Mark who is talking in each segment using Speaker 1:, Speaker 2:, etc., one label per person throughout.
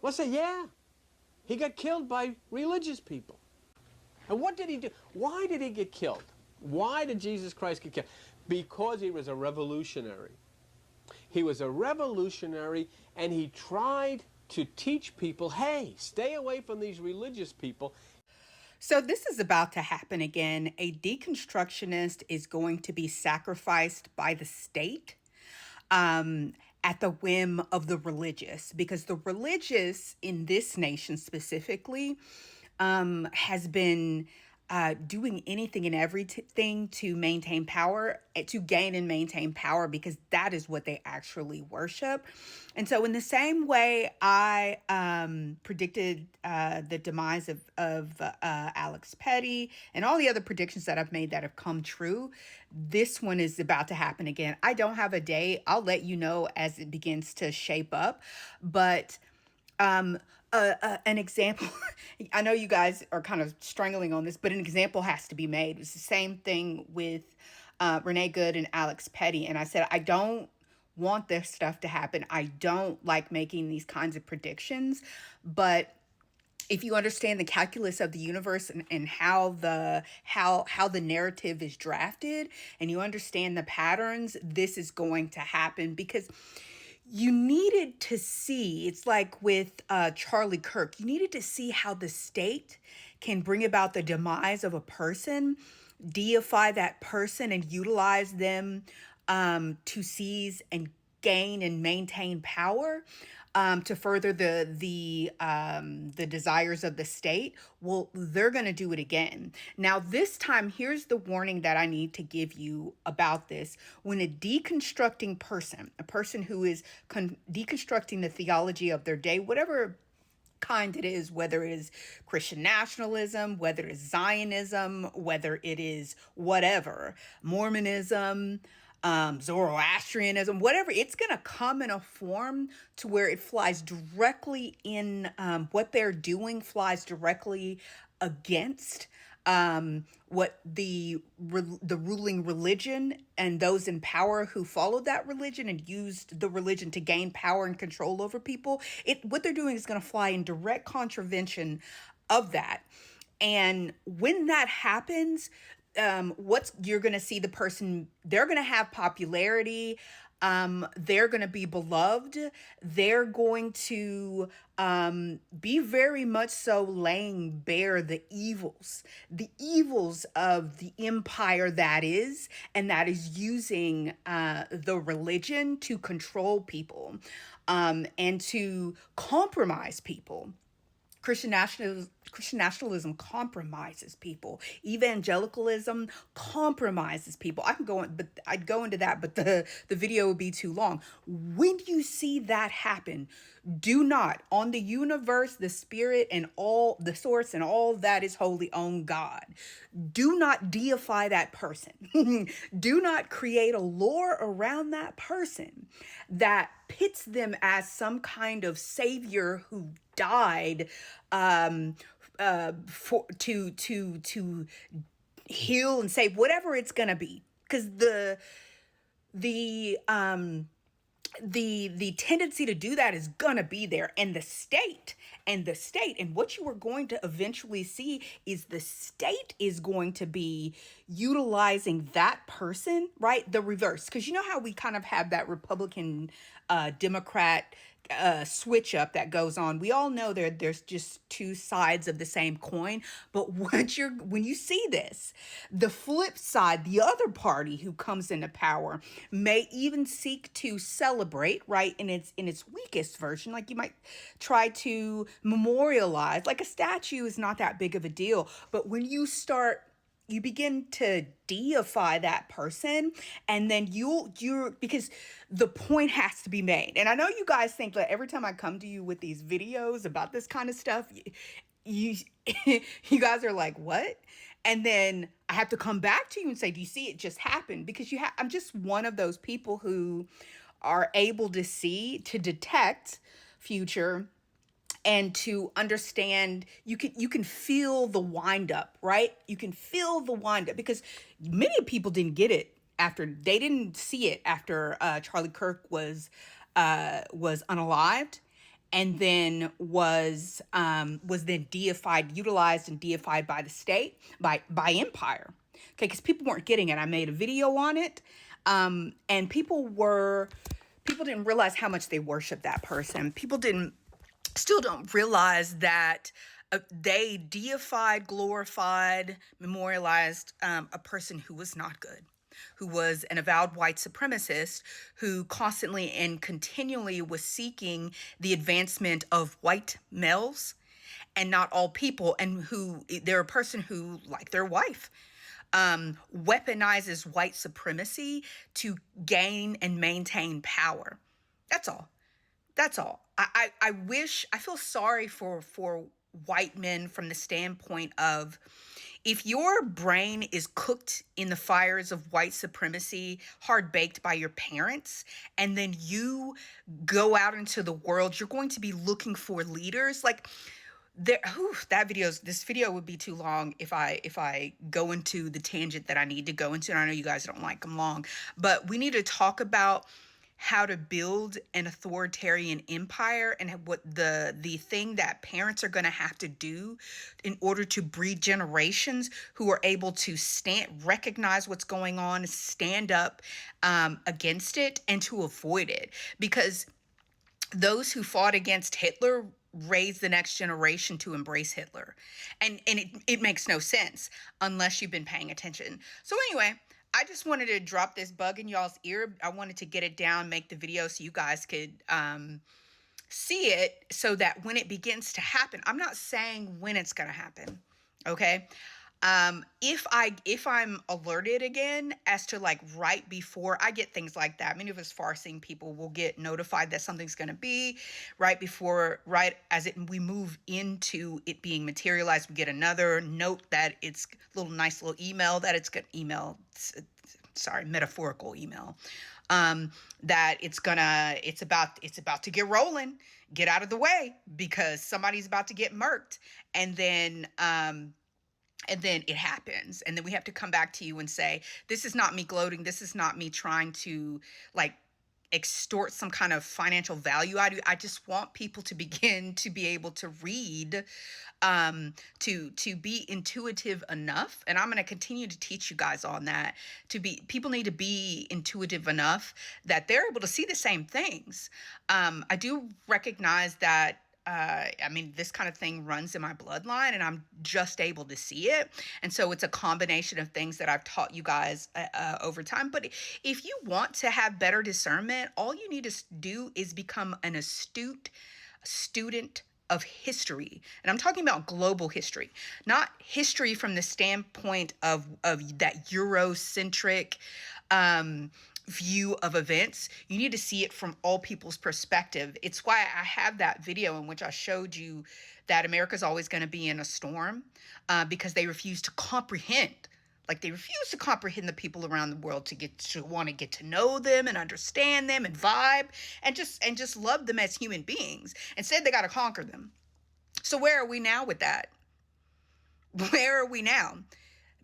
Speaker 1: Well, I say, yeah. He got killed by religious people. And what did he do? Why did he get killed? Why did Jesus Christ get killed? Because he was a revolutionary. He was a revolutionary, and he tried to teach people, hey, stay away from these religious people.
Speaker 2: So this is about to happen again. A deconstructionist is going to be sacrificed by the state at the whim of the religious, because the religious in this nation specifically has been doing anything and everything to maintain power, to gain and maintain power, because that is what they actually worship. And so, in the same way, I predicted the demise of Alex Petty and all the other predictions that I've made that have come true. This one is about to happen again. I don't have a date. I'll let you know as it begins to shape up, but an example, I know you guys are kind of strangling on this, but an example has to be made. It's the same thing with Renee Good and Alex Petty. And I said, I don't want this stuff to happen. I don't like making these kinds of predictions, but if you understand the calculus of the universe, and how the narrative is drafted, and you understand the patterns, this is going to happen, because you needed to see, it's like with Charlie Kirk, you needed to see how the state can bring about the demise of a person, deify that person, and utilize them to seize and gain and maintain power, to further the desires of the state. Well, they're going to do it again. Now, this time, here's the warning that I need to give you about this. When a deconstructing person, a person who is deconstructing the theology of their day, whatever kind it is, whether it is Christian nationalism, whether it is Zionism, whether it is whatever, Mormonism, Zoroastrianism, whatever, it's going to come in a form to where it flies directly in, what they're doing flies directly against what the ruling religion and those in power who followed that religion and used the religion to gain power and control over people. What they're doing is going to fly in direct contravention of that. And when that happens, what's you're going to see the person, they're going to have popularity, they're going to be beloved, they're going to be very much so laying bare the evils of the empire that is, and that is using the religion to control people, and to compromise people. Christian nationalism compromises people. Evangelicalism compromises people. I can go in, but I'd go into that, but the video would be too long. When you see that happen, do not, on the universe, the spirit, and all the source and all that is holy, on God, do not deify that person. Do not create a lore around that person that pits them as some kind of savior who died for to heal and save, whatever it's gonna be, because the um the tendency to do that is gonna be there. And the state and what you are going to eventually see is the state is going to be utilizing that person, right? The reverse, because you know how we kind of have that Republican Democrat switch up that goes on. We all know there's just two sides of the same coin. But when you see this, the flip side, the other party who comes into power may even seek to celebrate, right, in its weakest version. Like, you might try to memorialize, like a statue is not that big of a deal. But when you begin to deify that person, and then you're because the point has to be made. And I know you guys think that every time I come to you with these videos about this kind of stuff, you you guys are like, what? And then I have to come back to you and say, do you see it just happened? Because I'm just one of those people who are able to detect future, and to understand. You can feel the wind up, right? You can feel the wind up, because many people didn't get it after, they didn't see it after Charlie Kirk was unalived. and then was then deified, utilized and deified by the state, by empire. Okay, because people weren't getting it. I made a video on it, and people didn't realize how much they worshiped that person. People didn't still don't realize that they deified, glorified, memorialized a person who was not good, who was an avowed white supremacist, who constantly and continually was seeking the advancement of white males and not all people, and who they're a person who, like their wife, weaponizes white supremacy to gain and maintain power. That's all. That's all. I feel sorry for white men from the standpoint of, if your brain is cooked in the fires of white supremacy, hard baked by your parents, and then you go out into the world, you're going to be looking for leaders. Like, this video would be too long if I go into the tangent that I need to go into. And I know you guys don't like them long, but we need to talk about how to build an authoritarian empire, and what the thing that parents are going to have to do in order to breed generations who are able to recognize what's going on, stand up against it, and to avoid it. Because those who fought against Hitler raised the next generation to embrace Hitler. And it makes no sense unless you've been paying attention. So anyway, I just wanted to drop this bug in y'all's ear. I wanted to get it down, make the video so you guys could see it, so that when it begins to happen, I'm not saying when it's going to happen, okay? If I'm alerted again as to, like, right before I get things like that, many of us far-seeing people will get notified that something's going to be right as we move into it being materialized. We get another note that it's nice little email that it's going to metaphorical email, that it's about to get rolling, get out of the way because somebody's about to get murked. And then it happens. And then we have to come back to you and say, this is not me gloating. This is not me trying to, like, extort some kind of financial value out of you. I just want people to begin to be able to read, to be intuitive enough. And I'm going to continue to teach you guys on that. People need to be intuitive enough that they're able to see the same things. I do recognize that this kind of thing runs in my bloodline, and I'm just able to see it. And so it's a combination of things that I've taught you guys over time. But if you want to have better discernment, all you need to do is become an astute student of history. And I'm talking about global history, not history from the standpoint of that Eurocentric view of events. You need to see it from all people's perspective. It's why I have that video in which I showed you that America's always going to be in a storm, because they refuse to comprehend. Like, they refuse to comprehend the people around the world, to want to get to know them and understand them and vibe and just love them as human beings. Instead, they got to conquer them. So where are we now with that? Where are we now?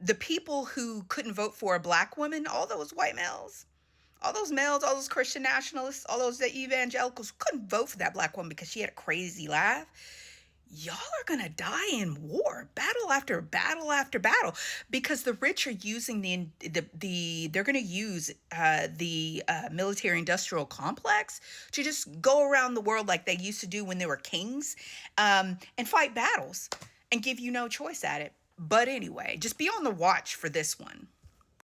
Speaker 2: The people who couldn't vote for a black woman, all those white males, all those males, all those Christian nationalists, all those evangelicals couldn't vote for that black woman because she had a crazy laugh. Y'all are going to die in war, battle after battle after battle, because the rich are using they're going to use the military industrial complex to just go around the world like they used to do when they were kings, and fight battles and give you no choice at it. But anyway, just be on the watch for this one.